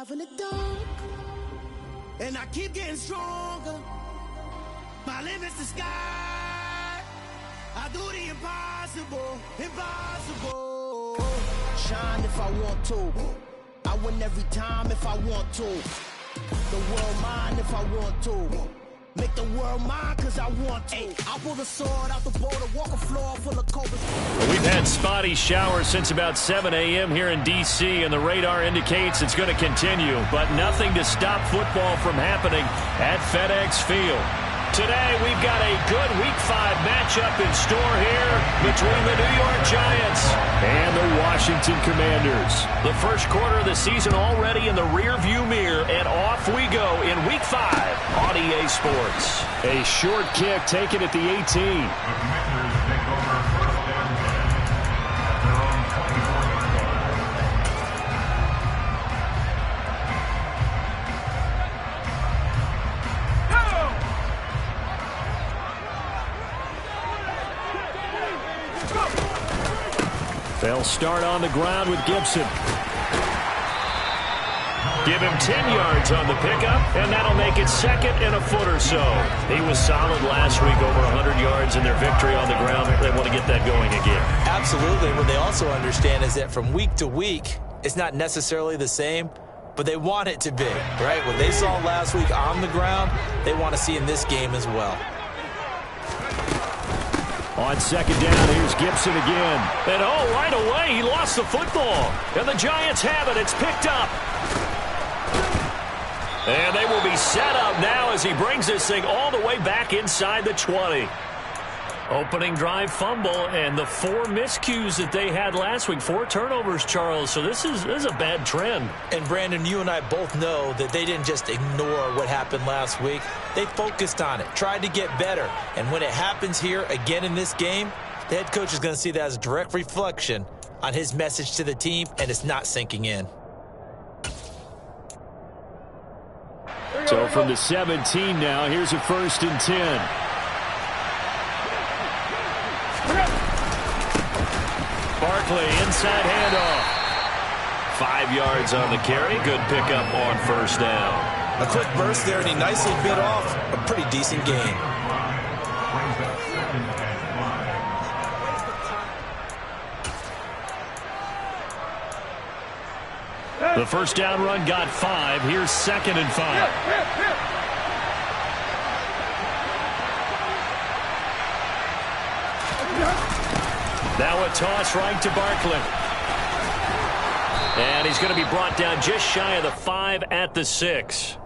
survive in the dark, and I keep getting stronger. My limit's the sky. I do the impossible, impossible. Shine if I want to. I win every time if I want to. The world mine if I want to. Make the world mine cause I want to. I pull the sword out the border, walk a floor full of cobras. We've had spotty showers since about 7 a.m. here in D.C., and the radar indicates it's going to continue, but nothing to stop football from happening at FedEx Field. Today, we've got a good Week 5 matchup in store here between the New York Giants and the Washington Commanders. The first quarter of the season already in the rearview mirror, and off we go in Week 5 on EA Sports. A short kick taken at the 18. The Commanders take over first down at their own 24-yard line. They'll start on the ground with Gibson. Give him 10 yards on the pickup, and that'll make it second and a foot or so. He was solid last week, over 100 yards in their victory on the ground. They want to get that going again. Absolutely. What they also understand is that from week to week, it's not necessarily the same, but they want it to be, right? What they saw last week on the ground, they want to see in this game as well. On second down, here's Gibson again. And right away, he lost the football. And the Giants have it. It's picked up. And they will be set up now as he brings this thing all the way back inside the 20. Opening drive fumble, and the 4 miscues that they had last week. 4 turnovers, Charles. So this is a bad trend. And, Brandon, you and I both know that they didn't just ignore what happened last week. They focused on it, tried to get better. And when it happens here again in this game, the head coach is going to see that as a direct reflection on his message to the team, and it's not sinking in. So from the 17 now, here's a 1st and 10. Barkley, inside handoff. 5 yards on the carry. Good pickup on first down. A quick burst there, and he nicely bit off a pretty decent gain. The first down run got 5. Here's 2nd and 5. Now a toss right to Barkley. And he's going to be brought down just shy of the 5 at the 6.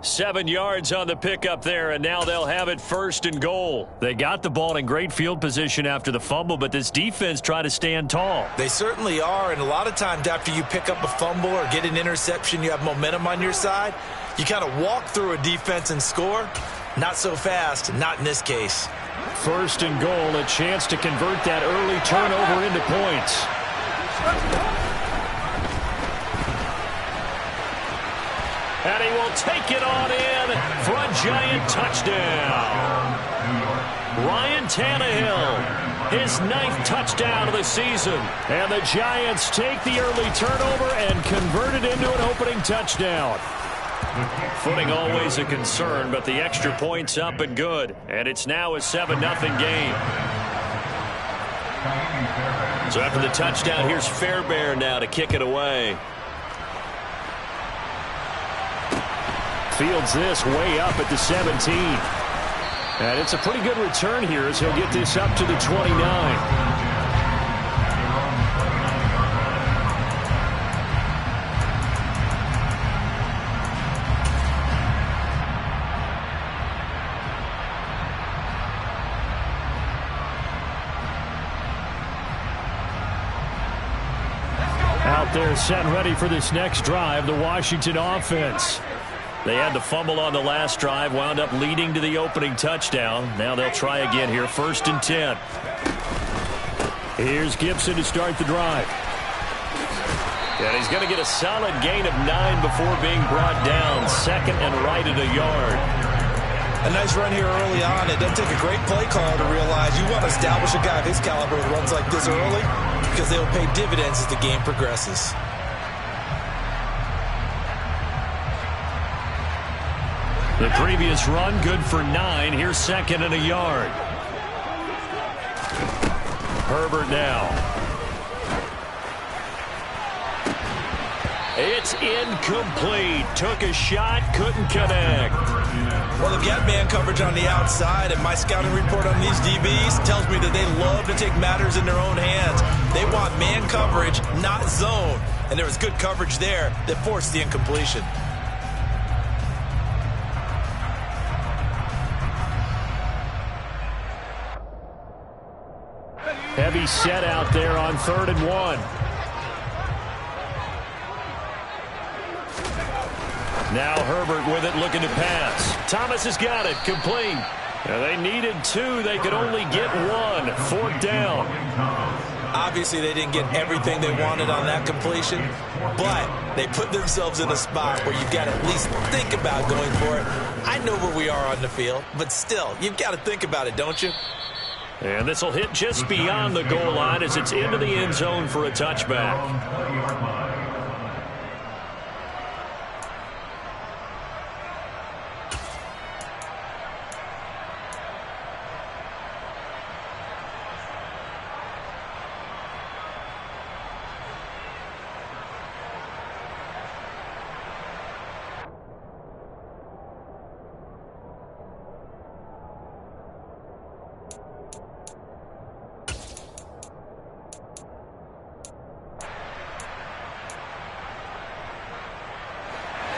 7 yards on the pickup there, and now they'll have it 1st and goal. They got the ball in great field position after the fumble, but this defense tried to stand tall. They certainly are, and a lot of times after you pick up a fumble or get an interception, you have momentum on your side. You kind of walk through a defense and score. Not so fast, not in this case. 1st and goal, a chance to convert that early turnover into points. And he will take it on in for a Giant touchdown. Ryan Tannehill, his 9th touchdown of the season. And the Giants take the early turnover and convert it into an opening touchdown. Footing always a concern, but the extra point's up and good. And it's now a 7-0 game. So after the touchdown, here's Fairbairn now to kick it away. Fields this way up at the 17. And it's a pretty good return here as he'll get this up to the 29. Out there set and ready for this next drive, the Washington offense. They had the fumble on the last drive, wound up leading to the opening touchdown. Now they'll try again here, 1st and 10. Here's Gibson to start the drive. And he's going to get a solid gain of 9 before being brought down. 2nd and right at a yard. A nice run here early on. It doesn't take a great play caller to realize you want to establish a guy of his caliber with runs like this early because they'll pay dividends as the game progresses. The previous run, good for 9. Here's second and a yard. Herbert now. It's incomplete. Took a shot, couldn't connect. Well, they've got man coverage on the outside, and my scouting report on these DBs tells me that they love to take matters in their own hands. They want man coverage, not zone. And there was good coverage there that forced the incompletion. Heavy set out there on 3rd and 1. Now Herbert with it, looking to pass. Thomas has got it, complete. Now they needed 2. They could only get 1. 4th down. Obviously, they didn't get everything they wanted on that completion, but they put themselves in a spot where you've got to at least think about going for it. I know where we are on the field, but still, you've got to think about it, don't you? And this will hit just beyond the goal line as it's into the end zone for a touchback.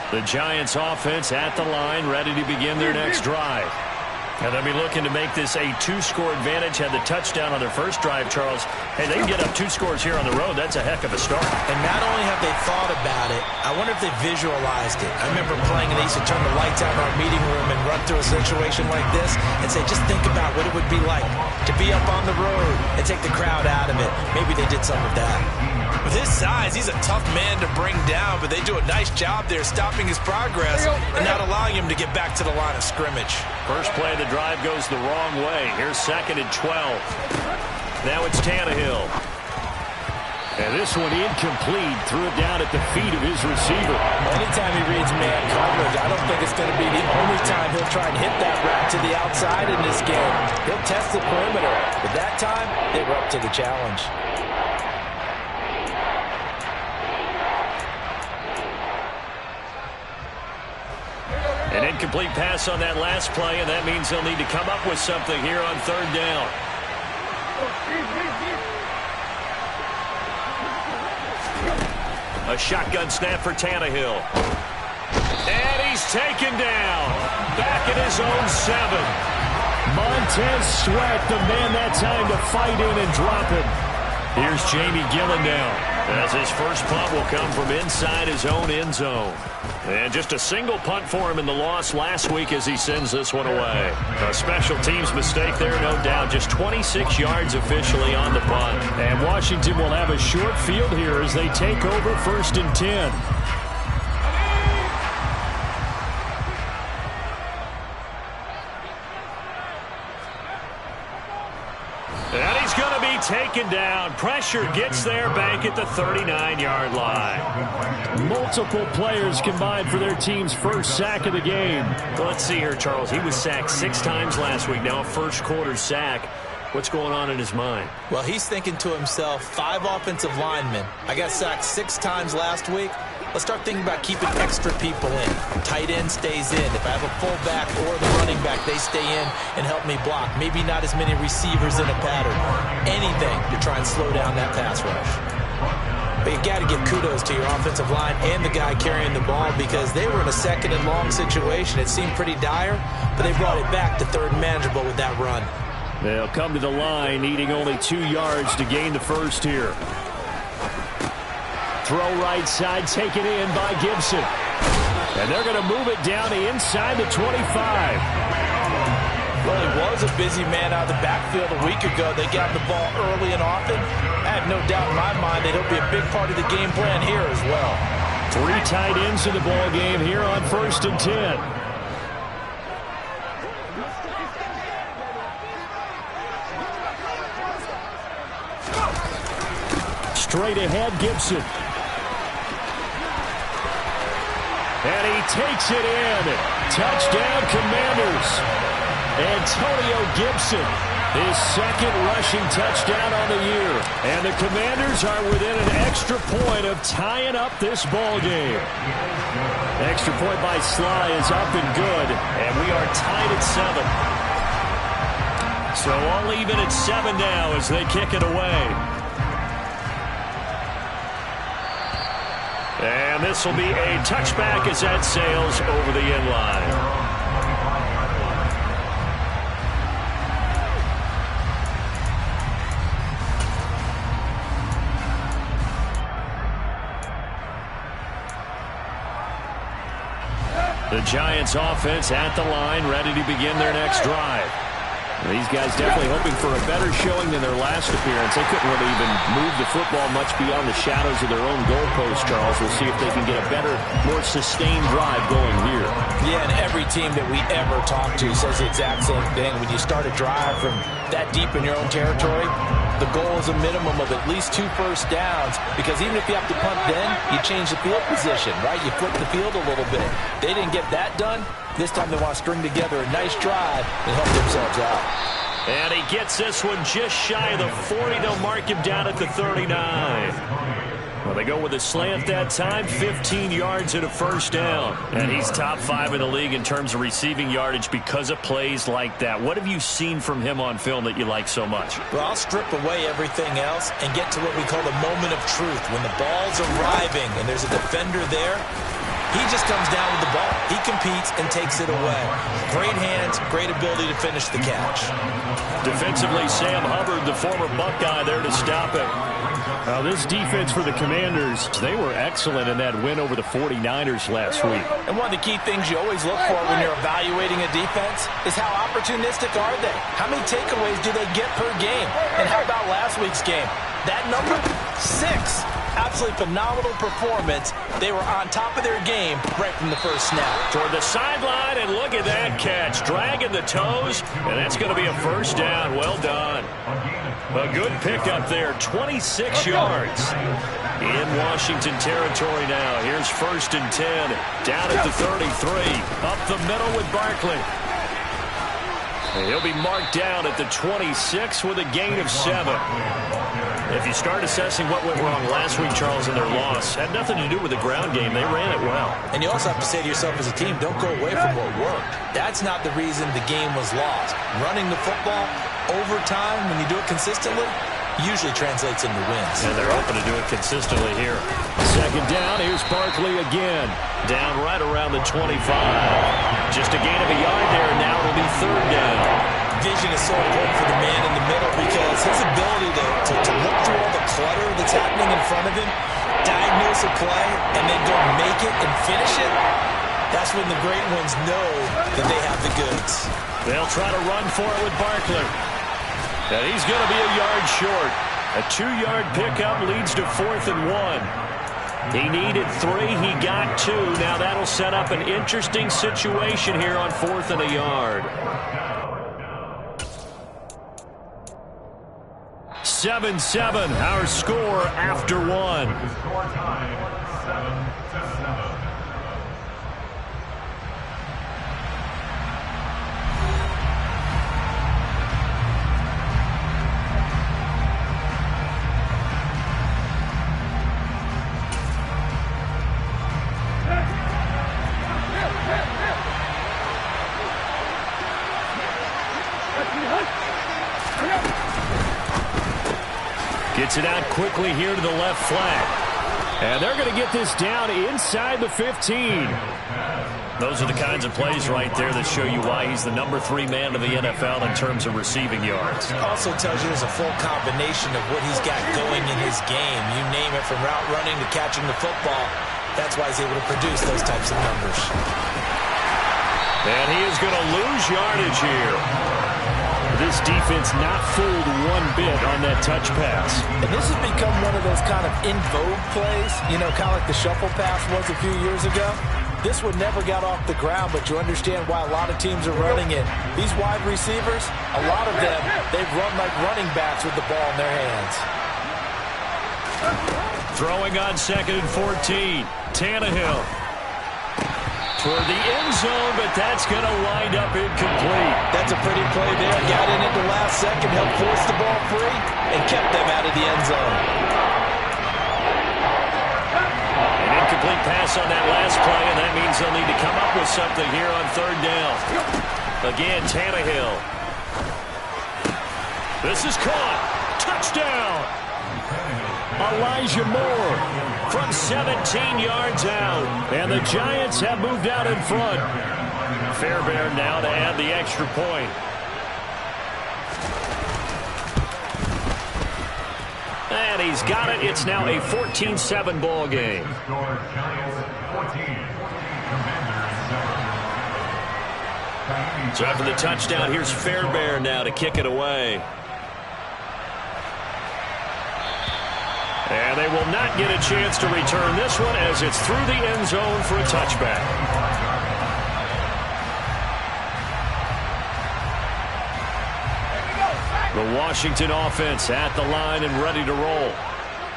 The Giants offense at the line, ready to begin their next drive. And they'll be looking to make this a 2-score advantage. Had the touchdown on their first drive, Charles. Hey, they can get up 2 scores here on the road. That's a heck of a start. And not only have they thought about it, I wonder if they visualized it. I remember playing, and they used to turn the lights out in our meeting room and run through a situation like this and say, just think about what it would be like to be up on the road and take the crowd out of it. Maybe they did some of that. With his size, he's a tough man to bring down, but they do a nice job there stopping his progress and not allowing him to get back to the line of scrimmage. First play of the drive goes the wrong way. Here's 2nd and 12. Now it's Tannehill. And this one incomplete. Threw it down at the feet of his receiver. Anytime he reads man coverage, I don't think it's going to be the only time he'll try and hit that route to the outside in this game. He'll test the perimeter, but that time they were up to the challenge. An incomplete pass on that last play, and that means they'll need to come up with something here on 3rd down. A shotgun snap for Tannehill. And he's taken down. Back at his own 7. Montez Sweat, the man that time to fight in and drop him. Here's Jamie Gillen now, as his first punt will come from inside his own end zone. And just a single punt for him in the loss last week as he sends this one away. A special teams mistake there, no doubt. Just 26 yards officially on the punt. And Washington will have a short field here as they take over 1st and 10. And he's going to be taken down. Pressure gets there back at the 39-yard line. Multiple players combined for their team's first sack of the game. Well, let's see here, Charles. He was sacked 6 times last week. Now a first-quarter sack. What's going on in his mind? Well, he's thinking to himself, 5 offensive linemen. I got sacked 6 times last week. Let's start thinking about keeping extra people in. Tight end stays in. If I have a fullback or the running back, they stay in and help me block. Maybe not as many receivers in a pattern. Anything to try and slow down that pass rush. But you got to give kudos to your offensive line and the guy carrying the ball because they were in a 2nd and long situation. It seemed pretty dire, but they brought it back to 3rd and manageable with that run. They'll come to the line, needing only 2 yards to gain the first here. Throw right side, taken in by Gibson. And they're going to move it down to inside the 25. Well, he was a busy man out of the backfield a week ago. They got the ball early and often. I have no doubt in my mind that he'll be a big part of the game plan here as well. 3 tight ends in the ball game here on 1st and 10. Straight ahead, Gibson. And he takes it in. Touchdown, Commanders. Antonio Gibson, his second rushing touchdown on the year. And the Commanders are within an extra point of tying up this ball game. Extra point by Sly is up and good, and we are tied at 7. So all even at 7 now as they kick it away. And this will be a touchback as that sails over the end line. The Giants offense at the line, ready to begin their next drive. These guys definitely hoping for a better showing than their last appearance. They couldn't really even move the football much beyond the shadows of their own goalpost, Charles. We'll see if they can get a better, more sustained drive going here. Yeah, and every team that we ever talk to says the exact same thing. When you start a drive from that deep in your own territory, the goal is a minimum of at least 2 first downs, because even if you have to punt then, you change the field position, right? You flip the field a little bit. They didn't get that done. This time they want to string together a nice drive and help themselves out. And he gets this one just shy of the 40. They'll mark him down at the 39. Well, they go with a slant that time, 15 yards and a first down. And he's top 5 in the league in terms of receiving yardage because of plays like that. What have you seen from him on film that you like so much? Well, I'll strip away everything else and get to what we call the moment of truth. When the ball's arriving and there's a defender there, he just comes down with the ball. He competes and takes it away. Great hands, great ability to finish the catch. Defensively, Sam Hubbard, the former Buckeye, there to stop it. Now, this defense for the Commanders, they were excellent in that win over the 49ers last week. And one of the key things you always look for when you're evaluating a defense is how opportunistic are they? How many takeaways do they get per game? And how about last week's game? That number? 6. Absolutely phenomenal performance. They were on top of their game right from the first snap. Toward the sideline, and look at that catch. Dragging the toes, and that's going to be a first down. Well done. A good pickup there, 26 yards. In Washington territory now. Here's 1st and 10. Down at the 33. Up the middle with Barkley. And he'll be marked down at the 26 with a gain of 7. If you start assessing what went wrong last week, Charles, in their loss, had nothing to do with the ground game. They ran it well. And you also have to say to yourself as a team, don't go away from what worked. That's not the reason the game was lost. Running the football over time, when you do it consistently, usually translates into wins. And they're hoping to do it consistently here. 2nd down, here's Barkley again. Down right around the 25. Just a gain of a yard there, and now it'll be 3rd down. Vision is so important for the man in the middle, because his ability to look through all the clutter that's happening in front of him, diagnose a play, and then go make it and finish it, that's when the great ones know that they have the goods. They'll try to run for it with Barkley. And he's going to be a yard short. A 2-yard pickup leads to 4th and 1. He needed 3. He got 2. Now that'll set up an interesting situation here on 4th and a yard. 7-7, our score after 1. The score time, 7-7. Gets it out quickly here to the left flat. And they're going to get this down inside the 15. Those are the kinds of plays right there that show you why he's the number 3 man of the NFL in terms of receiving yards. Also tells you there's a full combination of what he's got going in his game. You name it, from route running to catching the football. That's why he's able to produce those types of numbers. And he is going to lose yardage here. This defense not fooled one bit on that touch pass. And this has become one of those kind of in vogue plays, you know, kind of like the shuffle pass was a few years ago. This one never got off the ground, but you understand why a lot of teams are running it. These wide receivers, a lot of them, they've run like running backs with the ball in their hands. Throwing on 2nd and 14. Tannehill. toward the end zone, but that's going to wind up incomplete. That's a pretty play there. Got in at the last second, helped force the ball free, and kept them out of the end zone. An incomplete pass on that last play, and that means they'll need to come up with something here on third down. Again, Tannehill. This is caught. Touchdown. Elijah Moore from 17 yards out. And the Giants have moved out in front. Fairbairn now to add the extra point. And he's got it. It's now a 14-7 ball game. So after the touchdown, here's Fairbairn now to kick it away. And they will not get a chance to return this one as it's through the end zone for a touchback. The Washington offense at the line and ready to roll.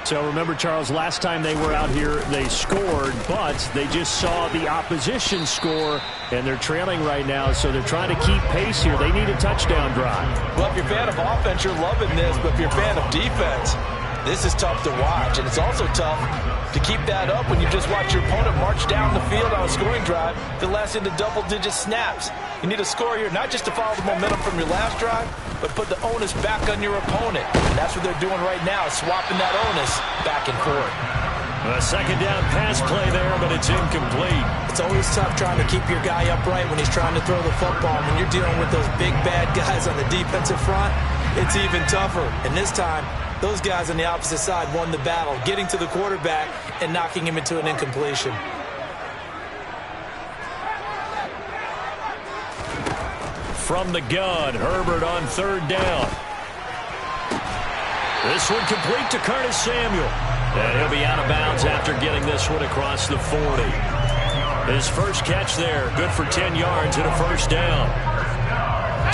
So remember, Charles, last time they were out here, they scored, but they just saw the opposition score, and they're trailing right now, so they're trying to keep pace here. They need a touchdown drive. Well, if you're a fan of offense, you're loving this, but if you're a fan of defense, this is tough to watch, and it's also tough to keep that up when you just watch your opponent march down the field on a scoring drive that lasts into double-digit snaps. You need a score here, not just to follow the momentum from your last drive, but put the onus back on your opponent. And that's what they're doing right now, swapping that onus back and forth. A second down pass play there, but it's incomplete. It's always tough trying to keep your guy upright when he's trying to throw the football. When you're dealing with those big, bad guys on the defensive front, it's even tougher. And this time, those guys on the opposite side won the battle, getting to the quarterback and knocking him into an incompletion. From the gun, Herbert on third down. This one complete to Curtis Samuel. And he'll be out of bounds after getting this one across the 40. His first catch there, good for 10 yards and a first down.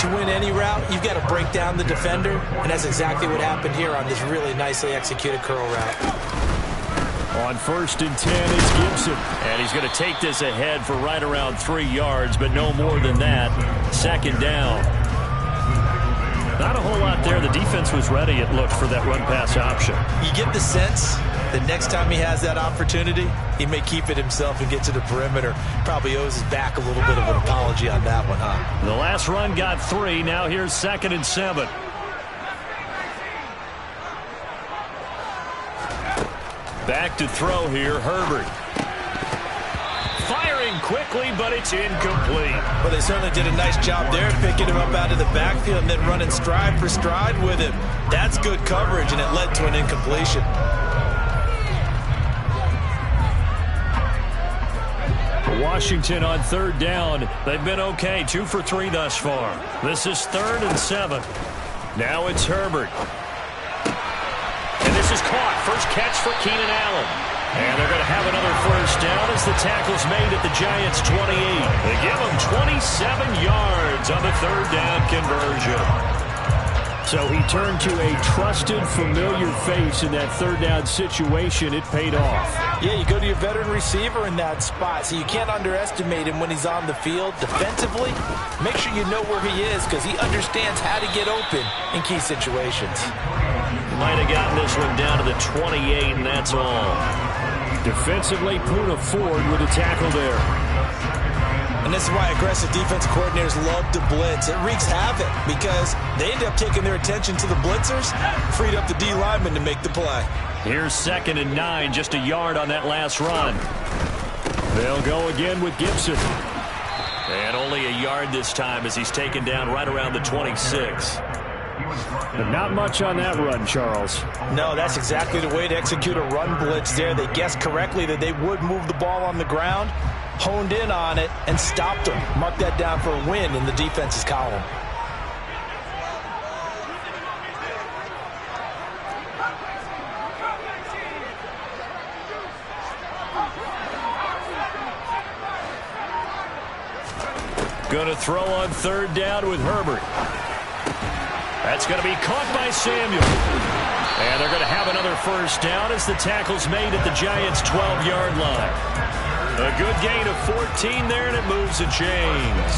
To win any route, you've got to break down the defender, and that's exactly what happened here on this really nicely executed curl route. On 1st and 10 is Gibson. And he's going to take this ahead for right around 3 yards, but no more than that. Second down. Not a whole lot there. The defense was ready, it looked, for that run-pass option. You get the sense that next time he has that opportunity, he may keep it himself and get to the perimeter. Probably owes his back a little bit of an apology on that one, huh? The last run got 3. Now here's 2nd and 7. Back to throw here, Herbert. Firing quickly, but it's incomplete. Well, they certainly did a nice job there, picking him up out of the backfield and then running stride for stride with him. That's good coverage, and it led to an incompletion. Washington on third down. They've been okay, 2 for 3 thus far. This is 3rd and 7. Now it's Herbert. And this is caught. First catch for Keenan Allen. And they're going to have another first down as the tackle's made at the Giants' 28. They give them 27 yards on the third down conversion. So he turned to a trusted, familiar face in that third down situation. It paid off. Yeah, you go to your veteran receiver in that spot, so you can't underestimate him when he's on the field. Defensively, make sure you know where he is because he understands how to get open in key situations. Might have gotten this one down to the 28, and that's all. Defensively, Puna Ford with a tackle there. And this is why aggressive defensive coordinators love to blitz. It wreaks havoc because they end up taking their attention to the blitzers, freed up the D lineman to make the play. Here's 2nd and 9, just a yard on that last run. They'll go again with Gibson. And only a yard this time as he's taken down right around the 26. But not much on that run, Charles. No, that's exactly the way to execute a run blitz there. They guessed correctly that they would move the ball on the ground, honed in on it, and stopped them. Mark that down for a win in the defense's column. Going to throw on third down with Herbert. That's going to be caught by Samuel. And they're going to have another first down as the tackle's made at the Giants' 12-yard line. A good gain of 14 there, and it moves the chains.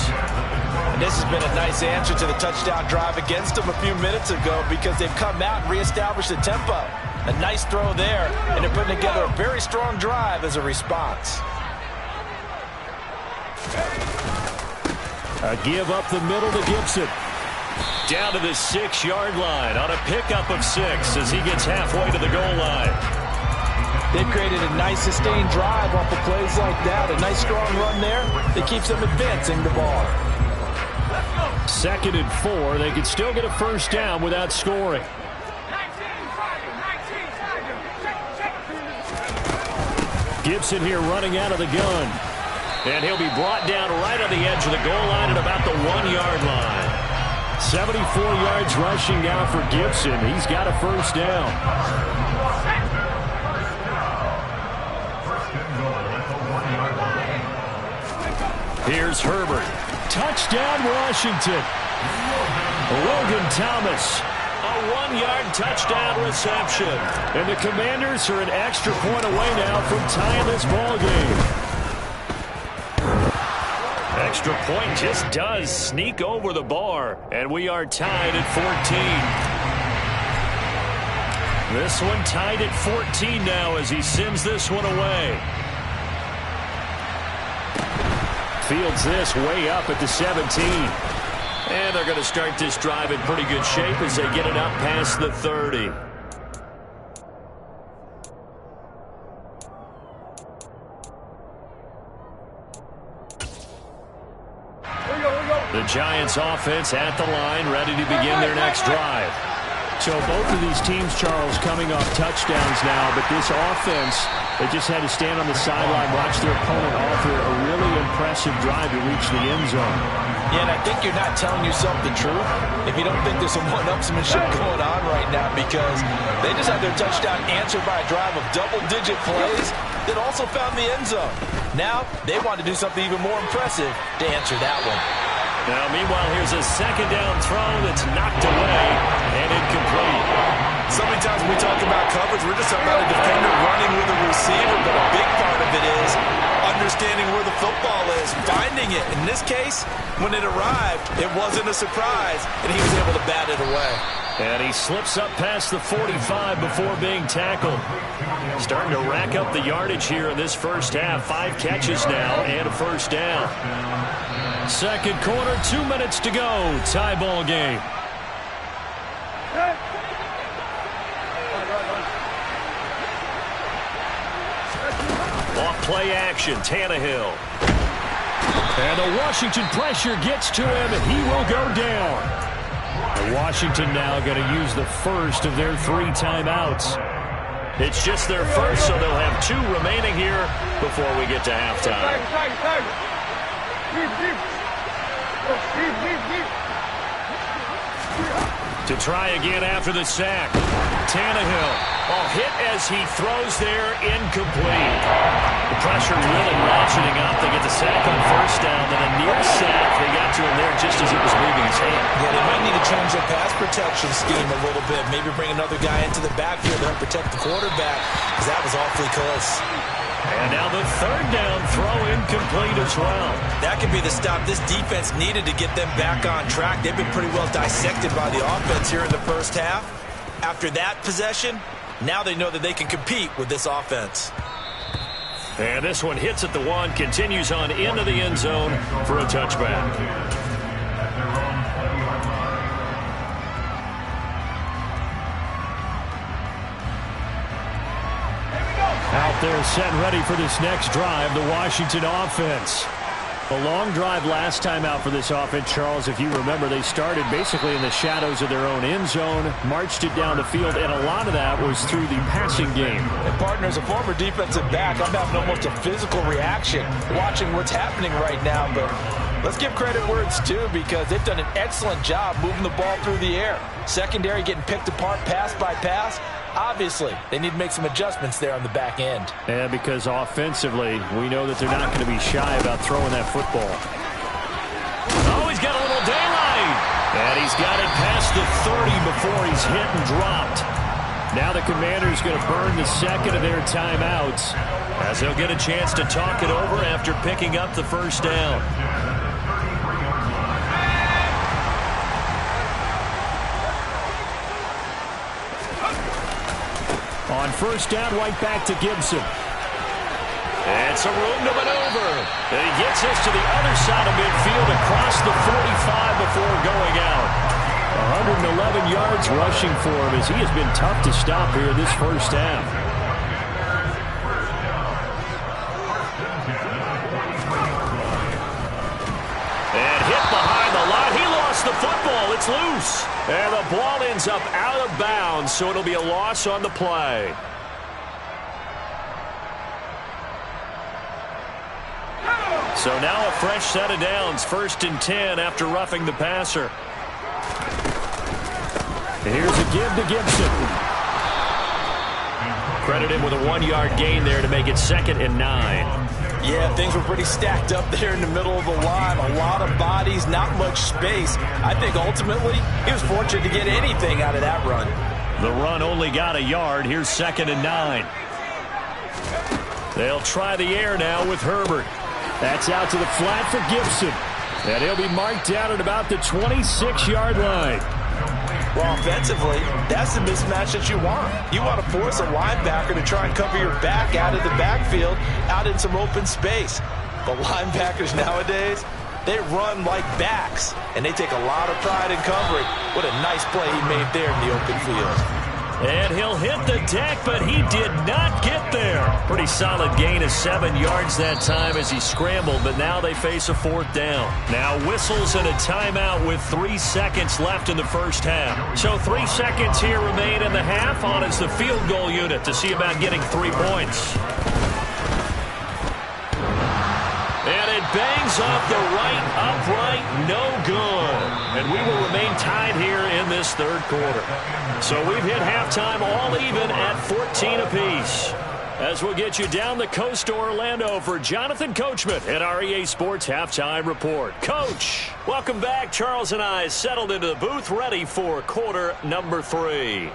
And this has been a nice answer to the touchdown drive against them a few minutes ago because they've come out and reestablished the tempo. A nice throw there, and they're putting together a very strong drive as a response. A give up the middle to Gibson. Down to the 6-yard line on a pickup of 6 as he gets halfway to the goal line. They've created a nice sustained drive off of plays like that. A nice strong run there that keeps them advancing the ball. 2nd and 4. They can still get a first down without scoring. Gibson here running out of the gun. And he'll be brought down right on the edge of the goal line at about the 1-yard line. 74 yards rushing now for Gibson. He's got a first down. Here's Herbert. Touchdown, Washington. Logan Thomas. A 1-yard touchdown reception. And the Commanders are an extra point away now from tying this ball game. Extra point just does sneak over the bar, and we are tied at 14. This one tied at 14 now as he sends this one away. Fields this way up at the 17. And they're going to start this drive in pretty good shape as they get it up past the 30. The Giants offense at the line, ready to begin their next drive. So both of these teams, Charles, coming off touchdowns now, but this offense, they just had to stand on the sideline, watch their opponent offer a really impressive drive to reach the end zone. Yeah, and I think you're not telling yourself the truth if you don't think there's some one-upsmanship going on right now, because they just had their touchdown answered by a drive of double-digit plays that also found the end zone. Now they want to do something even more impressive to answer that one. Now, meanwhile, here's a 2nd down throw that's knocked away and incomplete. So many times when we talk about coverage, we're just talking about a defender running with a receiver, but a big part of it is understanding where the football is, finding it. In this case, when it arrived, it wasn't a surprise, and he was able to bat it away. And he slips up past the 45 before being tackled. Starting to rack up the yardage here in this first half. 5 catches now and a first down. 2nd quarter, 2 minutes to go. Tie ball game. Off play action, Tannehill. And the Washington pressure gets to him, and he will go down. Washington now going to use the first of their 3 timeouts. It's just their first, so they'll have 2 remaining here before we get to halftime. To try again after the sack. Tannehill, hit as he throws there, incomplete. The pressure really ratcheting up. They get the sack on first down, then a near sack. They got to him there just as he was leaving his hand. Yeah, they might need to change their pass protection scheme a little bit. Maybe bring another guy into the backfield to help protect the quarterback, because that was awfully close. And now the 3rd down throw incomplete as well. That could be the stop this defense needed to get them back on track. They've been pretty well dissected by the offense here in the first half. After that possession, now they know that they can compete with this offense. And this one hits at the 1, continues on into the end zone for a touchback. Out there set and ready for this next drive, the Washington offense. A long drive last time out for this offense, Charles. If you remember, they started basically in the shadows of their own end zone, marched it down the field, and a lot of that was through the passing game. And partner, as a former defensive back, I'm having almost a physical reaction watching what's happening right now. But let's give credit where it's due, because they've done an excellent job moving the ball through the air. Secondary getting picked apart pass by pass. Obviously, they need to make some adjustments there on the back end. Yeah, because offensively, we know that they're not going to be shy about throwing that football. Oh, he's got a little daylight. And he's got it past the 30 before he's hit and dropped. Now the Commanders going to burn the second of their timeouts, as they'll get a chance to talk it over after picking up the first down. On first down, right back to Gibson. And some room to maneuver. And he gets us to the other side of midfield across the 45 before going out. 111 yards rushing for him as he has been tough to stop here this first half. And hit behind the line. He lost the football. It's loose. And the ball ends up out of bounds, so it'll be a loss on the play. So now a fresh set of downs. 1st and 10 after roughing the passer. Here's a give to Gibson. Credit him with a 1-yard gain there to make it 2nd and 9. Yeah, things were pretty stacked up there in the middle of the line. A lot of bodies, not much space. I think ultimately he was fortunate to get anything out of that run. The run only got a yard. Here's 2nd and 9. They'll try the air now with Herbert. That's out to the flat for Gibson. And he'll be marked down at about the 26-yard line. Well, offensively, that's the mismatch that you want. You want to force a linebacker to try and cover your back out of the backfield, out in some open space. The linebackers nowadays, they run like backs, and they take a lot of pride in covering. What a nice play he made there in the open field. And he'll hit the deck, but he did not get there. Pretty solid gain of 7 yards that time as he scrambled, but now they face a 4th down. Now whistles and a timeout with 3 seconds left in the first half. So 3 seconds here remain in the half. On is the field goal unit to see about getting 3 points. And it bangs off the right upright, no good. And we will remain tied here in this 3rd quarter. So we've hit halftime all even at 14 apiece. As we'll get you down the coast to Orlando for Jonathan Coachman at our EA Sports Halftime Report. Coach, welcome back. Charles and I settled into the booth ready for quarter number 3.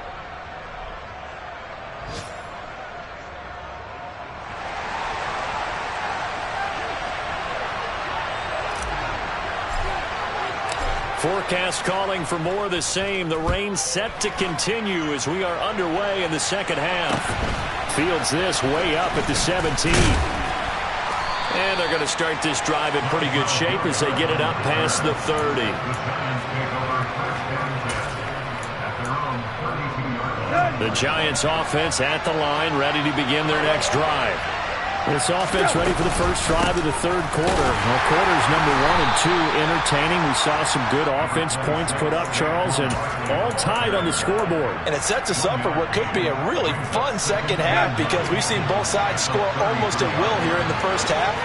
Forecast calling for more of the same. The rain set to continue as we are underway in the second half. Fields this way up at the 17. And they're going to start this drive in pretty good shape as they get it up past the 30. The Giants offense at the line, ready to begin their next drive. This offense ready for the first drive of the 3rd quarter. Well, quarters number 1 and 2 entertaining. We saw some good offense points put up, Charles, and all tied on the scoreboard. And it sets us up for what could be a really fun second half because we've seen both sides score almost at will here in the first half.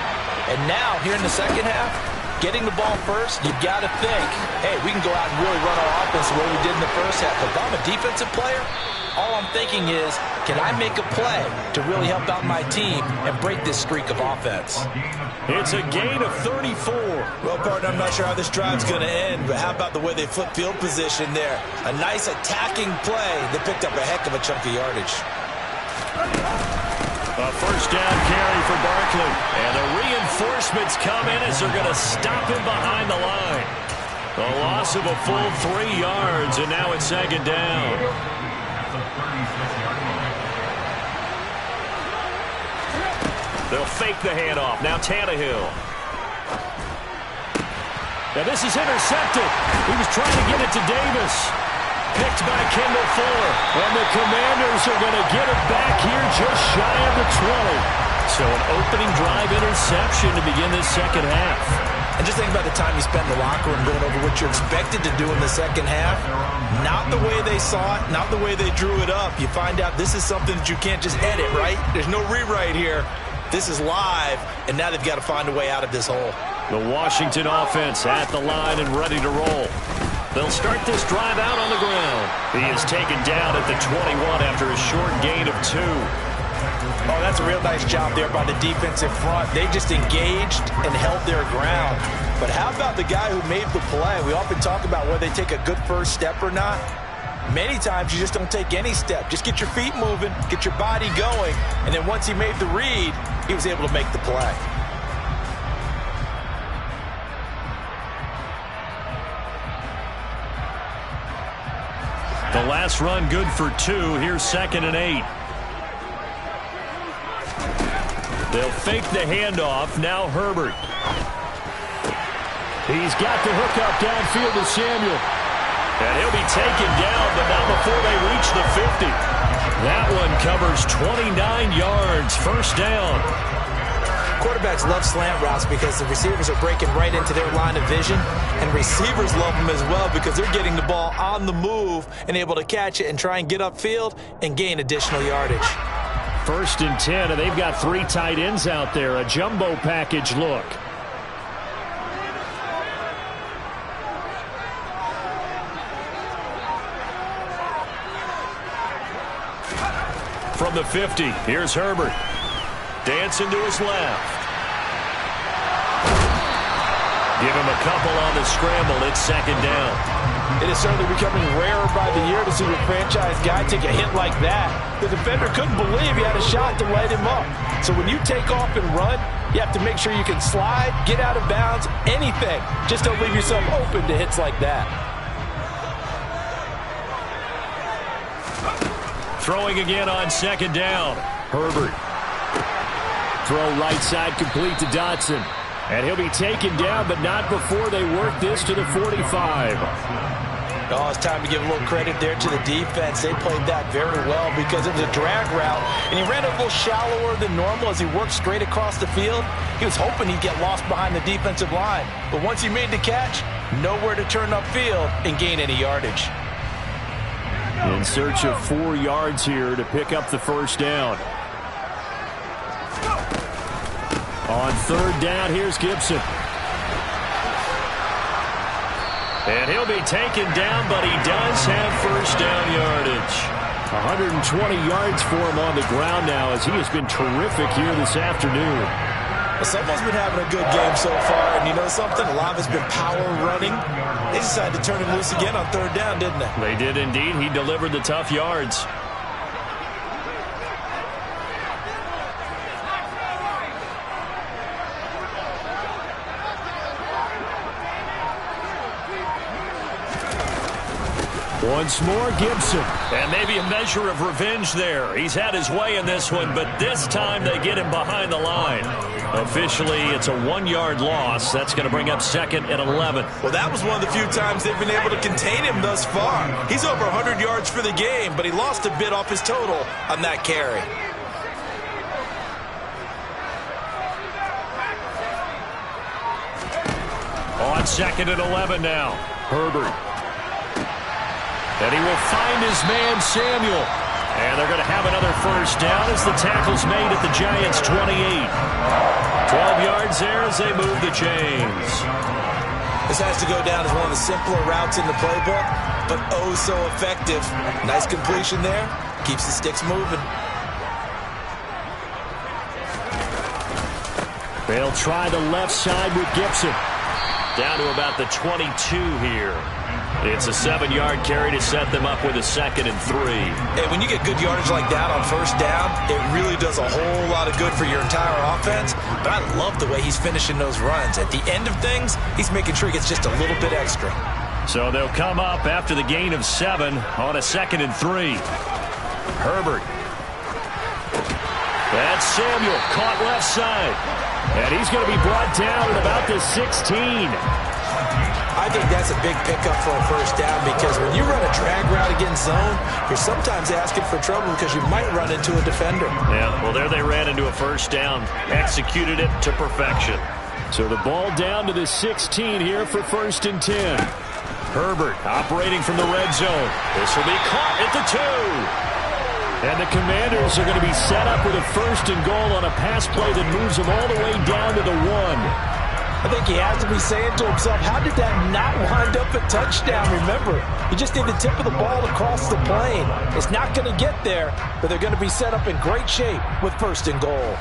And now, here in the second half, getting the ball first, you've got to think, hey, we can go out and really run our offense the way we did in the first half. But if I'm a defensive player, all I'm thinking is, can I make a play to really help out my team and break this streak of offense? It's a gain of 34. Well, partner, I'm not sure how this drive's going to end, but how about the way they flip field position there? A nice attacking play that picked up a heck of a chunk of yardage. A first down carry for Barkley. And the reinforcements come in as they're going to stop him behind the line. A loss of a full 3 yards, and now it's 2nd down. They'll fake the handoff. Now Tannehill. Now this is intercepted. He was trying to get it to Davis. Picked by Kendall Fuller. And the Commanders are going to get it back here just shy of the 20. So an opening drive interception to begin this second half. And just think about the time you spent in the locker room going over what you're expected to do in the second half. Not the way they saw it, not the way they drew it up. You find out this is something that you can't just edit, right? There's no rewrite here. This is live, and now they've got to find a way out of this hole. The Washington offense at the line and ready to roll. They'll start this drive out on the ground. He is taken down at the 21 after a short gain of 2. Oh, that's a real nice job there by the defensive front. They just engaged and held their ground. But how about the guy who made the play? We often talk about whether they take a good first step or not. Many times you just don't take any step. Just get your feet moving, get your body going, and then once he made the read, he was able to make the play. The last run good for 2. Here's 2nd and 8. They'll fake the handoff. Now Herbert. He's got the hook up downfield to Samuel. And he'll be taken down, but not before they reach the 50. That one covers 29 yards. First down. Quarterbacks love slant routes because the receivers are breaking right into their line of vision, and receivers love them as well because they're getting the ball on the move and able to catch it and try and get upfield and gain additional yardage. 1st and 10, and they've got 3 tight ends out there. A jumbo package look. From the 50, here's Herbert. Dancing to his left. Give him a couple on the scramble. It's 2nd down. It is certainly becoming rarer by the year to see your franchise guy take a hit like that. The defender couldn't believe he had a shot to light him up. So when you take off and run, you have to make sure you can slide, get out of bounds, anything. Just don't leave yourself open to hits like that. Throwing again on 2nd down. Herbert. Throw right side complete to Dotson. And he'll be taken down, but not before they work this to the 45. Oh, it's time to give a little credit there to the defense. They played that very well because it was a drag route, and he ran a little shallower than normal as he worked straight across the field. He was hoping he'd get lost behind the defensive line. But once he made the catch, nowhere to turn upfield and gain any yardage. In search of 4 yards here to pick up the first down. On 3rd down, here's Gibson. And he'll be taken down, but he does have first down yardage. 120 yards for him on the ground now as he has been terrific here this afternoon. Well, someone's been having a good game so far, and you know something? A lot of it's been power running. They decided to turn him loose again on 3rd down, didn't they? They did indeed. He delivered the tough yards. Once more, Gibson. And maybe a measure of revenge there. He's had his way in this one, but this time they get him behind the line. Officially, it's a 1-yard loss. That's going to bring up 2nd and 11. Well, that was one of the few times they've been able to contain him thus far. He's over 100 yards for the game, but he lost a bit off his total on that carry. On 2nd and 11 now. Herbert. And he will find his man, Samuel. And they're going to have another first down as the tackle's made at the Giants' 28. 12 yards there as they move the chains. This has to go down as one of the simpler routes in the playbook, but oh so effective. Nice completion there. Keeps the sticks moving. They'll try the left side with Gibson. Down to about the 22 here. It's a 7-yard carry to set them up with a 2nd and 3. And when you get good yardage like that on first down, it really does a whole lot of good for your entire offense. But I love the way he's finishing those runs. At the end of things, he's making sure he gets just a little bit extra. So they'll come up after the gain of 7 on a 2nd and 3. Herbert. That's Samuel, caught left side. And he's going to be brought down at about the 16. I think that's a big pickup for a first down because when you run a drag route against zone, you're sometimes asking for trouble because you might run into a defender. Yeah, well, there they ran into a first down. Executed it to perfection. So the ball down to the 16 here for 1st and 10. Herbert operating from the red zone. This will be caught at the 2. And the Commanders are going to be set up with a 1st and goal on a pass play that moves them all the way down to the 1. I think he has to be saying to himself, how did that not wind up a touchdown? Remember, you just need the tip of the ball across the plane. It's not going to get there, but they're going to be set up in great shape with 1st and goal.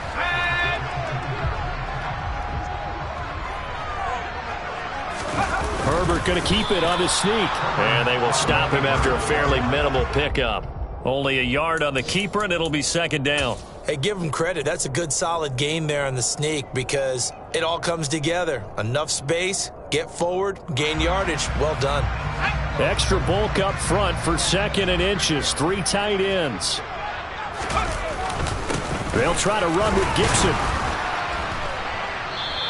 Herbert going to keep it on his sneak. And they will stop him after a fairly minimal pickup. Only a yard on the keeper, and it'll be second down. Hey, give him credit. That's a good, solid gain there on the sneak because it all comes together. Enough space, get forward, gain yardage. Well done. Extra bulk up front for 2nd and inches. 3 tight ends. They'll try to run with Gibson.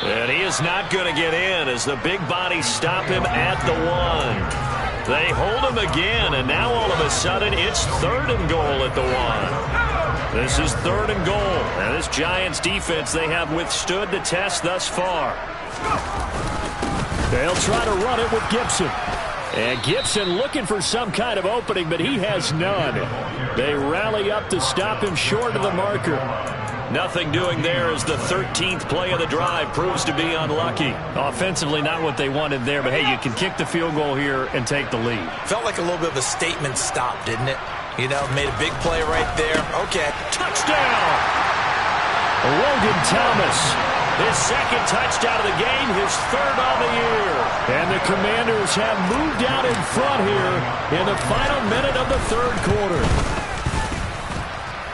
And he is not going to get in as the big bodies stop him at the 1. They hold him again, and now all of a sudden it's 3rd and goal at the 1. This is 3rd and goal. And this Giants defense, they have withstood the test thus far. They'll try to run it with Gibson. And Gibson looking for some kind of opening, but he has none. They rally up to stop him short of the marker. Nothing doing there as the 13th play of the drive proves to be unlucky. Offensively, not what they wanted there, but hey, you can kick the field goal here and take the lead. Felt like a little bit of a statement stop, didn't it? You know, made a big play right there. Okay. Touchdown! Logan Thomas. His 2nd touchdown of the game, his 3rd on the year. And the Commanders have moved out in front here in the final minute of the 3rd quarter.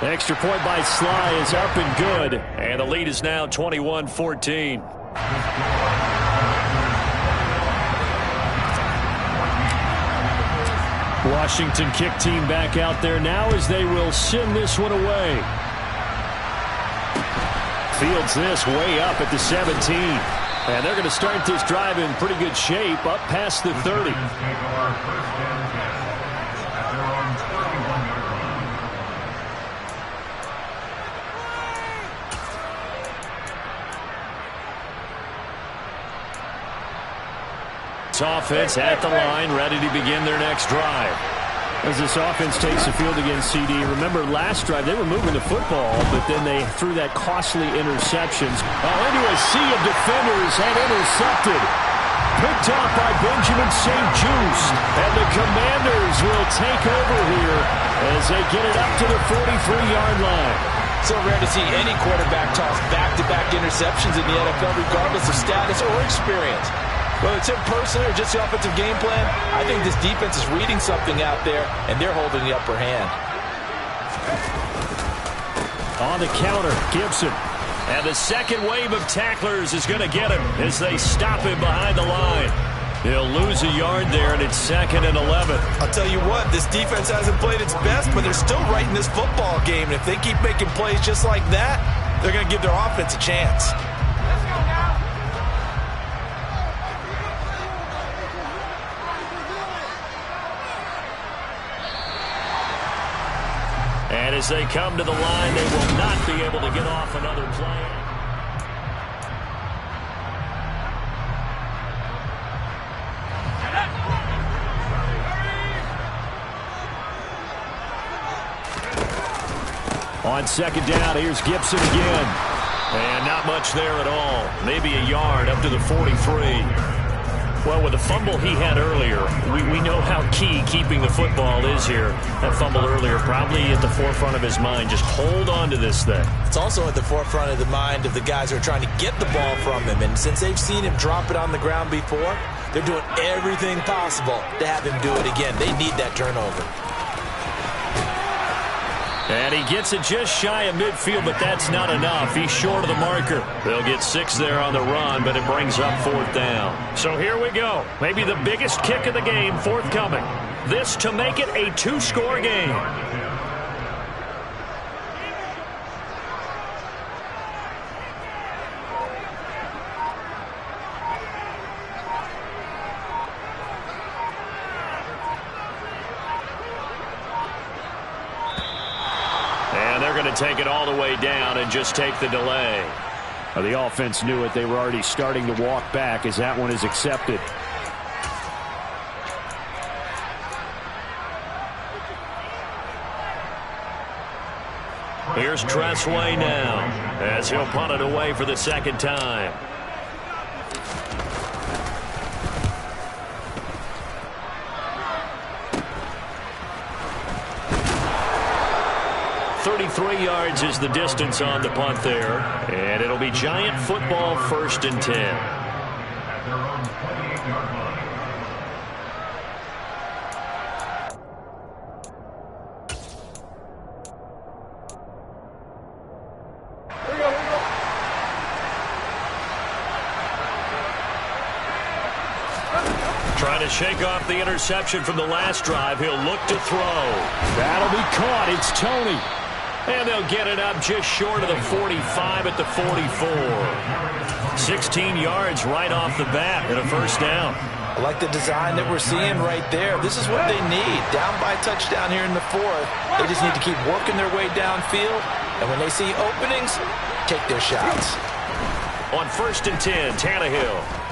Extra point by Sly is up and good. And the lead is now 21-14. Washington kick team back out there now as they will send this one away. Fields this way up at the 17. And they're going to start this drive in pretty good shape up past the 30. Offense at the line, ready to begin their next drive. As this offense takes the field against CD, remember last drive they were moving the football, but then they threw that costly interceptions. Into a sea of defenders and intercepted. Picked off by Benjamin St. Juste. And the Commanders will take over here as they get it up to the 43-yard line. So rare to see any quarterback toss back-to-back interceptions in the NFL, regardless of status or experience. Whether it's him personally or just the offensive game plan, I think this defense is reading something out there, and they're holding the upper hand. On the counter, Gibson. And the second wave of tacklers is going to get him as they stop him behind the line. He'll lose a yard there, and it's 2nd and 11. I'll tell you what, this defense hasn't played its best, but they're still right in this football game. And if they keep making plays just like that, they're going to give their offense a chance. And as they come to the line, they will not be able to get off another play. On 2nd down, here's Gibson again. And not much there at all. Maybe a yard up to the 43. Well, with the fumble he had earlier, we know how key keeping the football is here. That fumble earlier probably at the forefront of his mind. Just hold on to this thing. It's also at the forefront of the mind of the guys who are trying to get the ball from him. And since they've seen him drop it on the ground before, they're doing everything possible to have him do it again. They need that turnover. And he gets it just shy of midfield, but that's not enough. He's short of the marker. They'll get 6 there on the run, but it brings up 4th down. So here we go. Maybe the biggest kick of the game forthcoming. This to make it a 2-score game. And they're going to take it all the way down and just take the delay. The offense knew it. They were already starting to walk back as that one is accepted. Here's Tressway now as he'll punt it away for the 2nd time. .33 yards is the distance on the punt there. And it'll be Giant football 1st and 10. to shake off the interception from the last drive. He'll look to throw. That'll be caught. It's Tony. And they'll get it up just short of the 45 at the 44. 16 yards right off the bat and a first down. I like the design that we're seeing right there. This is what they need. Down by touchdown here in the fourth. They just need to keep working their way downfield. And when they see openings, take their shots. On 1st and 10, Tannehill.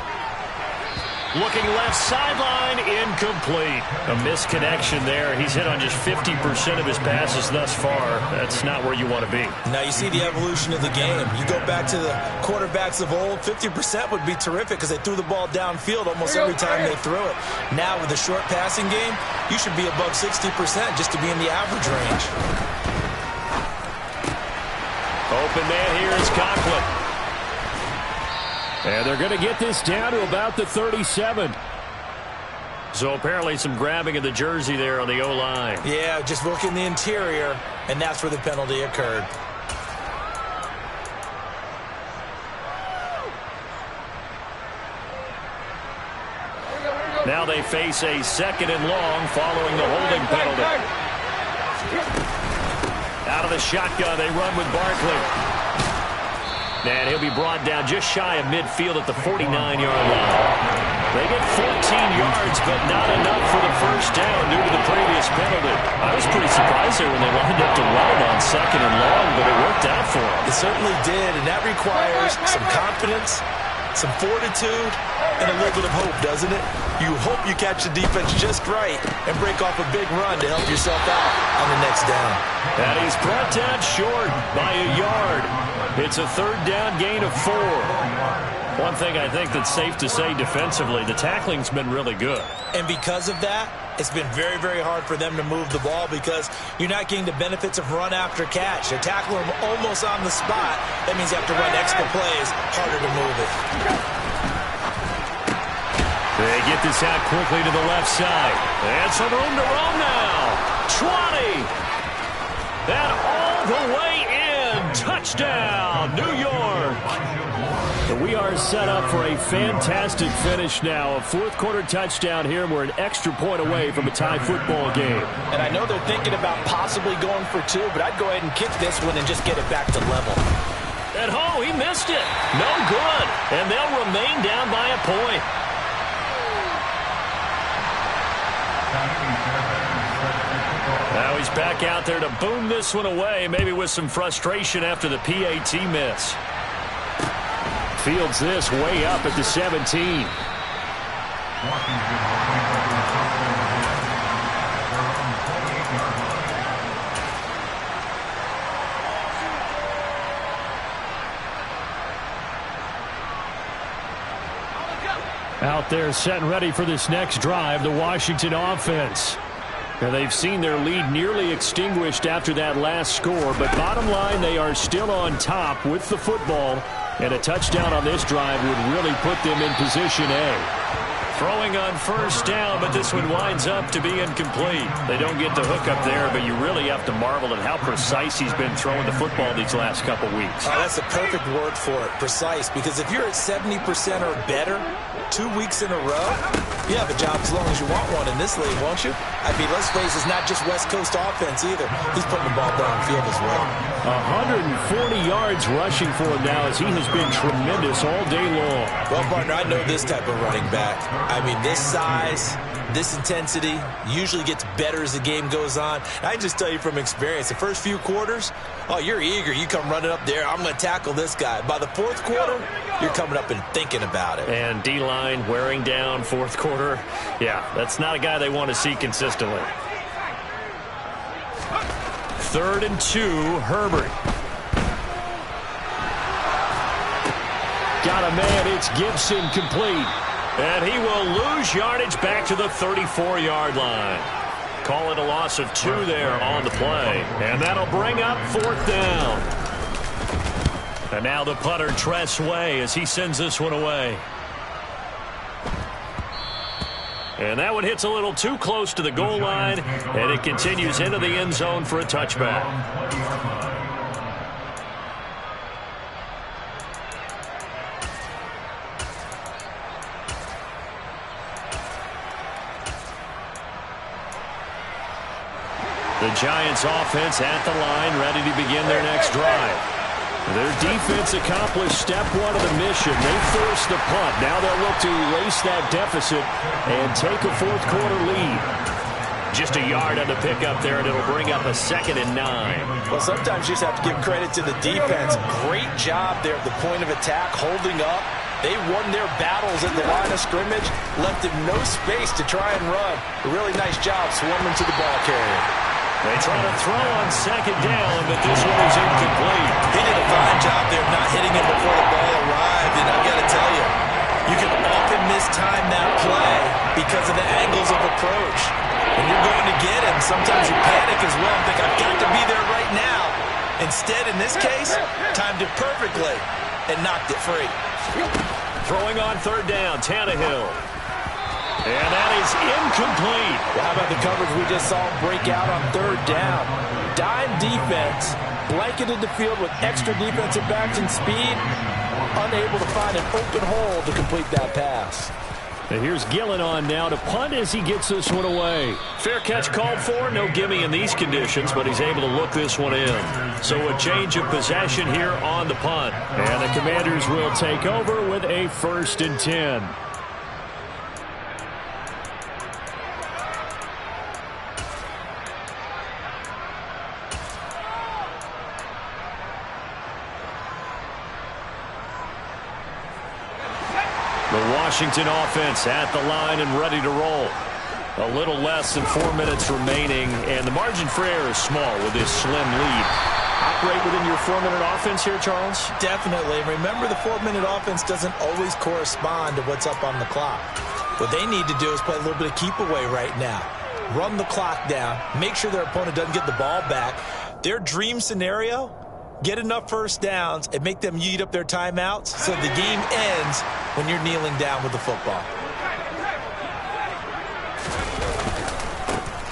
Looking left sideline, incomplete. A misconnection there. He's hit on just 50% of his passes thus far. That's not where you want to be. Now you see the evolution of the game. You go back to the quarterbacks of old, 50% would be terrific because they threw the ball downfield almost every time they threw it. Now with the short passing game, you should be above 60% just to be in the average range. Open man here is Conklin. And they're going to get this down to about the 37. So apparently some grabbing of the jersey there on the O-line. Yeah, just working the interior, and that's where the penalty occurred. Now they face a 2nd and long following the holding penalty. Out of the shotgun, they run with Barkley. And he'll be brought down just shy of midfield at the 49-yard line. They get 14 yards, but not enough for the first down due to the previous penalty. I was pretty surprised there when they lined up to run it on 2nd and long, but it worked out for them. It certainly did, and that requires some confidence, some fortitude, and a little bit of hope, doesn't it? You hope you catch the defense just right and break off a big run to help yourself out on the next down. And he's brought down short by a yard. It's a 3rd down gain of 4. One thing I think that's safe to say defensively, the tackling's been really good. And because of that, it's been very, very hard for them to move the ball because you're not getting the benefits of run after catch. They tackle them almost on the spot. That means you have to run extra plays, harder to move it. They get this out quickly to the left side. And some room to roam now. 20. And all the way in. Touchdown, New York. And we are set up for a fantastic finish now. A 4th quarter touchdown here. We're an extra point away from a tie football game. And I know they're thinking about possibly going for 2, but I'd go ahead and kick this one and just get it back to level. And he missed it. No good. And they'll remain down by a point. Now he's back out there to boom this one away, maybe with some frustration after the PAT miss. Fields this way up at the 17. Out there set and ready for this next drive, the Washington offense. Now they've seen their lead nearly extinguished after that last score, but bottom line, they are still on top with the football, and a touchdown on this drive would really put them in position A. Throwing on 1st down, but this one winds up to be incomplete. They don't get the hook up there, but you really have to marvel at how precise he's been throwing the football these last couple weeks. Oh, that's the perfect word for it, precise, because if you're at 70% or better 2 weeks in a row, you have a job as long as you want one in this league, won't you? I mean, let's face it, it's not just West Coast offense either. He's putting the ball downfield as well. 140 yards rushing for him now as he has been tremendous all day long. Well, partner, I know this type of running back. I mean, this size, this intensity usually gets better as the game goes on. I can just tell you from experience, the first few quarters, oh, you're eager. You come running up there, I'm going to tackle this guy. By the 4th quarter, you're coming up and thinking about it. And D-line wearing down 4th quarter. Yeah, that's not a guy they want to see consistently. 3rd and 2, Herbert. Got a man, it's Gibson, complete. And he will lose yardage back to the 34-yard line. Call it a loss of 2 there on the play. And that'll bring up 4th down. And now the punter, Tress Way, as he sends this one away. And that one hits a little too close to the goal line, and it continues into the end zone for a touchback. The Giants offense at the line, ready to begin their next drive. Their defense accomplished step one of the mission. They forced the punt. Now they'll look to erase that deficit and take a fourth quarter lead. Just a yard on the pickup there, and it'll bring up a 2nd and 9. Well, sometimes you just have to give credit to the defense. Great job there at the point of attack, holding up. They won their battles at the line of scrimmage, left him no space to try and run. A really nice job swarming to the ball carrier. They try to throw on 2nd down, but this one is incomplete. He did a fine job there of not hitting him before the ball arrived, and I've got to tell you, you can often mistime that play because of the angles of approach. When you're going to get him, sometimes you panic as well and think, I've got to be there right now. Instead, in this case, timed it perfectly and knocked it free. Throwing on 3rd down, Tannehill. And that is incomplete. Well, how about the coverage we just saw break out on 3rd down? Dime defense, blanketed the field with extra defensive backs and speed, unable to find an open hole to complete that pass. And here's Gillen on now to punt as he gets this one away. Fair catch called for. No gimme in these conditions, but he's able to look this one in. So a change of possession here on the punt. And the Commanders will take over with a 1st and 10. The Washington offense at the line and ready to roll. A little less than 4 minutes remaining, and the margin for error is small with this slim lead. Operate within your 4-minute offense here, Charles? Definitely. Remember, the 4-minute offense doesn't always correspond to what's up on the clock. What they need to do is play a little bit of keep away right now. Run the clock down. Make sure their opponent doesn't get the ball back. Their dream scenario, get enough first downs and make them eat up their timeouts so the game ends when you're kneeling down with the football.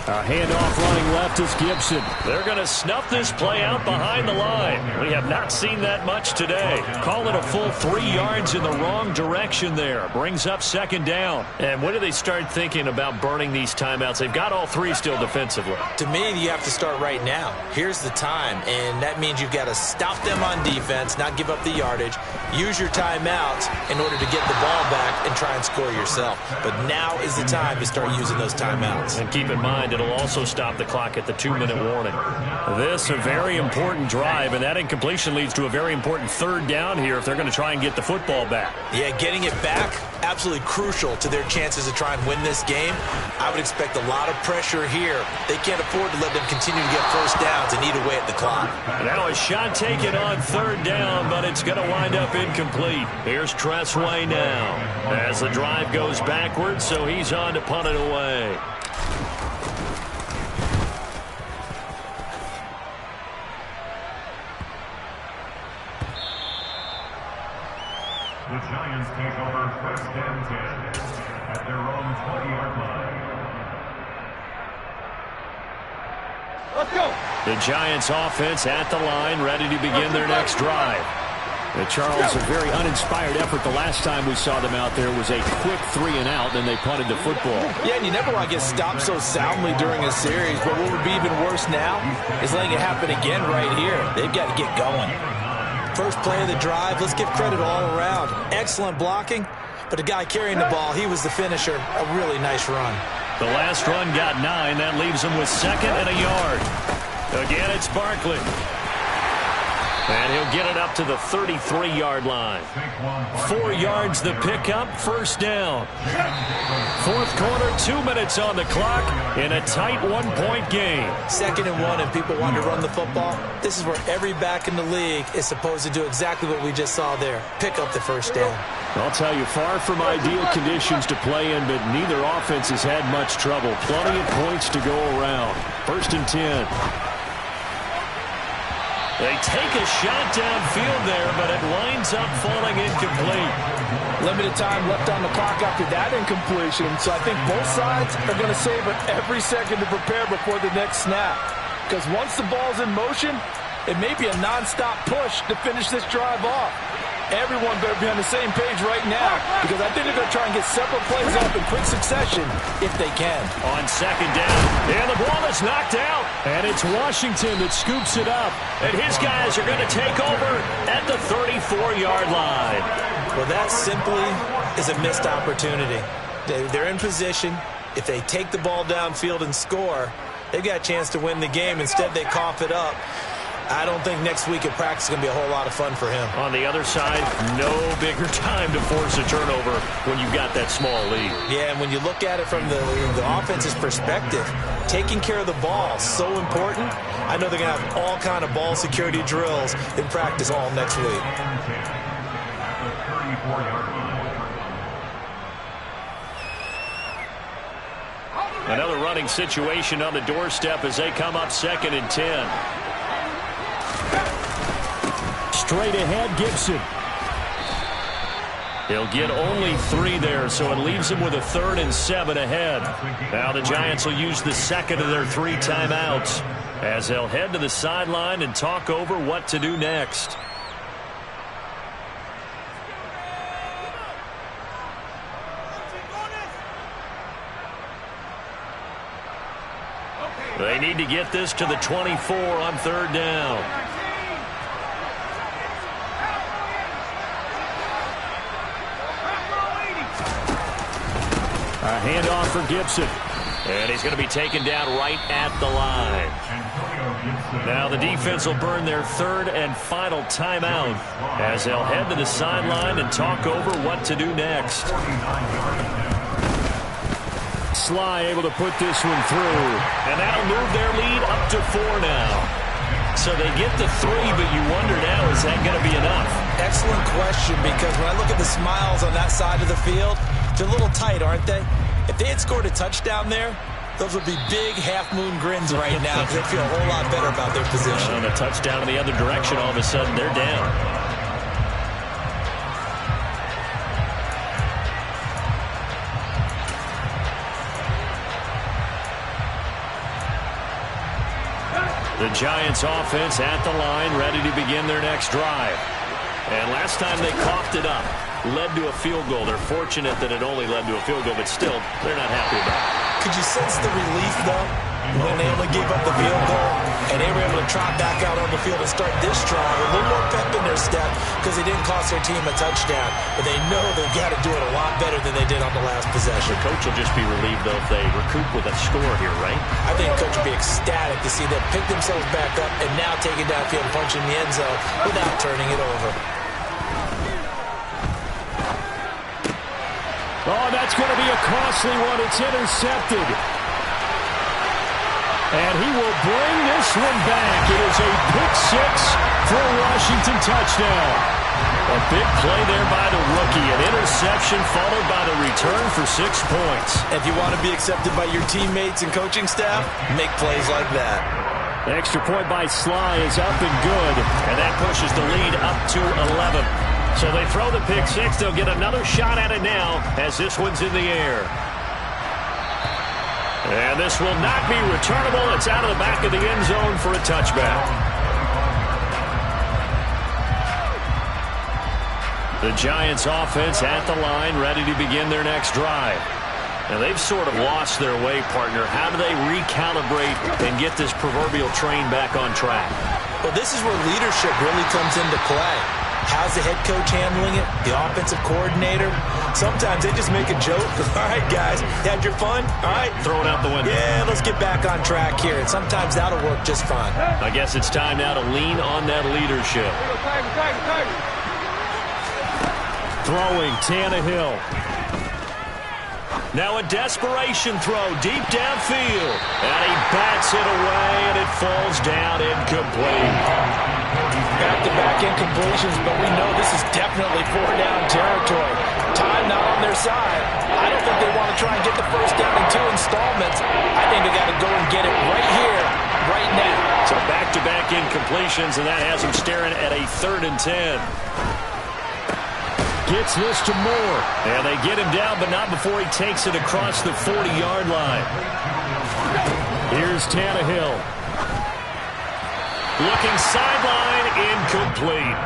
A handoff running left is Gibson. They're going to snuff this play out behind the line. We have not seen that much today. Call it a full 3 yards in the wrong direction there. Brings up 2nd down. And when do they start thinking about burning these timeouts? They've got all 3 still defensively. To me, you have to start right now. Here's the time, and that means you've got to stop them on defense, not give up the yardage, use your timeouts in order to get the ball back and try and score yourself. But now is the time to start using those timeouts. And keep in mind, it'll also stop the clock at the 2-minute warning. This a very important drive, and that incompletion leads to a very important 3rd down here if they're going to try and get the football back. Yeah, getting it back, absolutely crucial to their chances to try and win this game. I would expect a lot of pressure here. They can't afford to let them continue to get first downs and eat away at the clock. Now a shot taken on 3rd down, but it's going to wind up incomplete. Here's Tressway now as the drive goes backwards, so he's on to punt it away. The Giants take over 1st and 10 at their own 20-yard line. Let's go. The Giants offense at the line, ready to begin their next drive. Charles, a very uninspired effort. The last time we saw them out there was a quick 3-and-out, then they punted the football. Yeah, and you never want to get stopped so soundly during a series, but what would be even worse now is letting it happen again right here. They've got to get going. First play of the drive, let's give credit all around. Excellent blocking, but the guy carrying the ball, he was the finisher. A really nice run. The last run got 9. That leaves them with 2nd and a yard. Again, it's Barkley. And he'll get it up to the 33-yard line. 4 yards the pickup, 1st down. 4th quarter, 2 minutes on the clock in a tight 1-point game. 2nd and 1 and people want to run the football. This is where every back in the league is supposed to do exactly what we just saw there. Pick up the 1st down. I'll tell you, far from ideal conditions to play in, but neither offense has had much trouble. Plenty of points to go around. 1st and 10. They take a shot downfield there, but it winds up falling incomplete. Limited time left on the clock after that incompletion, so I think both sides are going to savor every second to prepare before the next snap. Because once the ball's in motion, it may be a nonstop push to finish this drive off. everyone better be on the same page right now, because I think they're going to try and get several plays up in quick succession if they can. On second down, and the ball is knocked out. And it's Washington that scoops it up. And his guys are going to take over at the 34-yard line. Well, that simply is a missed opportunity. They're in position. If they take the ball downfield and score, they've got a chance to win the game. Instead, they cough it up. I don't think next week at practice is going to be a whole lot of fun for him. On the other side, no bigger time to force a turnover when you've got that small lead. Yeah, and when you look at it from the offense's perspective, taking care of the ball is so important. I know they're going to have all kind of ball security drills in practice all next week. At the 34-yard line. Another running situation on the doorstep as they come up 2nd and 10. Straight ahead, Gibson. He'll get only 3 there, so it leaves him with a 3rd and 7 ahead. Now the Giants will use the second of their 3 timeouts as they'll head to the sideline and talk over what to do next. They need to get this to the 24 on 3rd down. A handoff for Gibson. And he's going to be taken down right at the line. Now the defense will burn their 3rd and final timeout as they'll head to the sideline and talk over what to do next. Sly able to put this one through. And that'll move their lead up to 4 now. So they get the 3, but you wonder now, is that going to be enough? Excellent question, because when I look at the smiles on that side of the field, they're a little tight, aren't they? If they had scored a touchdown there, those would be big half-moon grins right now because they feel a whole lot better about their position. And a touchdown in the other direction, all of a sudden they're down. The Giants offense at the line, ready to begin their next drive. And last time they coughed it up, led to a field goal. They're fortunate that it only led to a field goal, but still, they're not happy about it. Could you sense the relief, though, when they only gave up the field goal and they were able to trot back out on the field and start this drive with a little more pep in their step because they didn't cost their team a touchdown, but they know they've got to do it a lot better than they did on the last possession. The coach will just be relieved, though, if they recoup with a score here, right? I think the coach will be ecstatic to see them pick themselves back up and now take it downfield and punch in the end zone without turning it over. Oh, that's going to be a costly one. It's intercepted. And he will bring this one back. It is a pick-6 for a Washington touchdown. A big play there by the rookie. An interception followed by the return for 6 points. If you want to be accepted by your teammates and coaching staff, make plays like that. The extra point by Sly is up and good. And that pushes the lead up to 11. So they throw the pick-6. They'll get another shot at it now as this one's in the air. And this will not be returnable. It's out of the back of the end zone for a touchback. The Giants offense at the line, ready to begin their next drive. Now they've sort of lost their way, partner. How do they recalibrate and get this proverbial train back on track? Well, this is where leadership really comes into play. How's the head coach handling it? The offensive coordinator? Sometimes they just make a joke. All right, guys, you had your fun? All right. Throw it out the window. Yeah, let's get back on track here. And sometimes that'll work just fine. I guess it's time now to lean on that leadership. Throwing, Tannehill. Now a desperation throw deep downfield. And he bats it away, and it falls down incomplete. Back-to-back incompletions, but we know this is definitely 4-down territory. Time not on their side. I don't think they want to try and get the first down in 2 installments. I think they got to go and get it right here, right now. So back-to-back incompletions, and that has them staring at a 3rd and 10. Gets this to Moore. And they get him down, but not before he takes it across the 40-yard line. Here's Tannehill. Looking sideline, incomplete.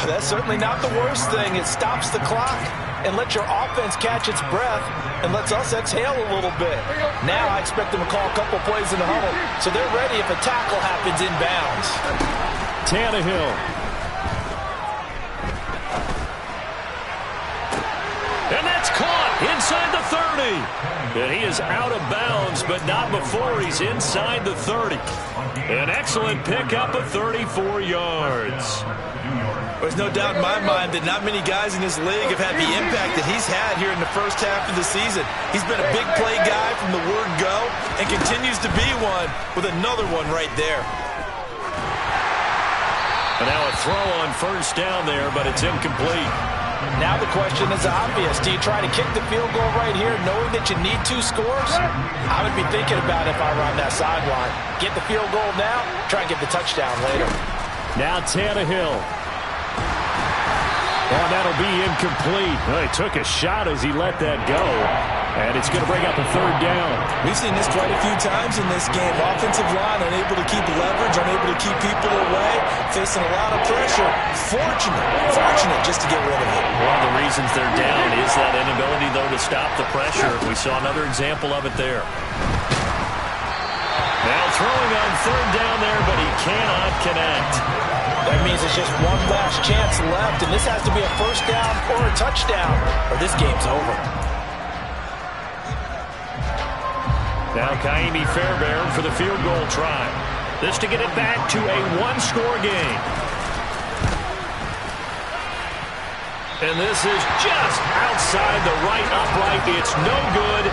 That's certainly not the worst thing. It stops the clock and lets your offense catch its breath and lets us exhale a little bit. Now I expect them to call a couple plays in the huddle, so they're ready if a tackle happens inbounds. Tannehill. And that's caught inside the 30. And he is out of bounds, but not before he's inside the 30. An excellent pickup of 34 yards. There's no doubt in my mind that not many guys in this league have had the impact that he's had here in the first half of the season. He's been a big play guy from the word go and continues to be one with another one right there. And now a throw on first down there, but it's incomplete. Now the question is obvious. Do you try to kick the field goal right here knowing that you need 2 scores? I would be thinking about it if I were on that sideline. Get the field goal now, try and get the touchdown later. Now Tannehill. And that'll be incomplete. Well, he took a shot as he let that go. And it's going to bring up a third down. We've seen this quite a few times in this game. Offensive line unable to keep leverage, unable to keep people away, facing a lot of pressure. Fortunate just to get rid of it. One of the reasons they're down is that inability, though, to stop the pressure. We saw another example of it there. Now throwing on third down there, but he cannot connect. That means it's just one last chance left, and this has to be a first down or a touchdown, or this game's over. Now Kaimi Fairbairn for the field goal try. This to get it back to a one-score game. And this is just outside the right upright. It's no good.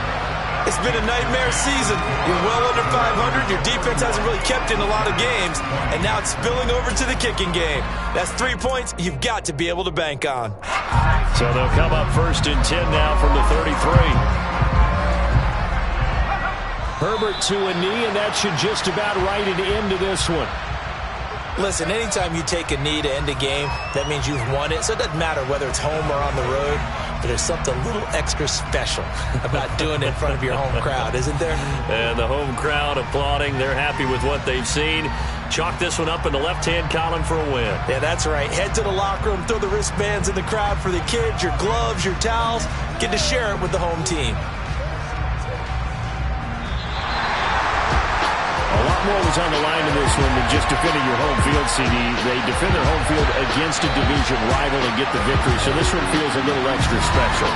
It's been a nightmare season. You're well under 500. Your defense hasn't really kept in a lot of games. And now it's spilling over to the kicking game. That's 3 points you've got to be able to bank on. So they'll come up 1st and 10 now from the 33. Herbert to a knee, and that should just about write it into this one. Listen, anytime you take a knee to end a game, that means you've won it. So it doesn't matter whether it's home or on the road. But there's something a little extra special about doing it in front of your home crowd, isn't there? And the home crowd applauding. They're happy with what they've seen. Chalk this one up in the left-hand column for a win. Yeah, that's right. Head to the locker room, throw the wristbands in the crowd for the kids, your gloves, your towels. Get to share it with the home team. A lot more was on the line in this one than just defending your home field, CD. They defend their home field against a division rival and get the victory, so this one feels a little extra special.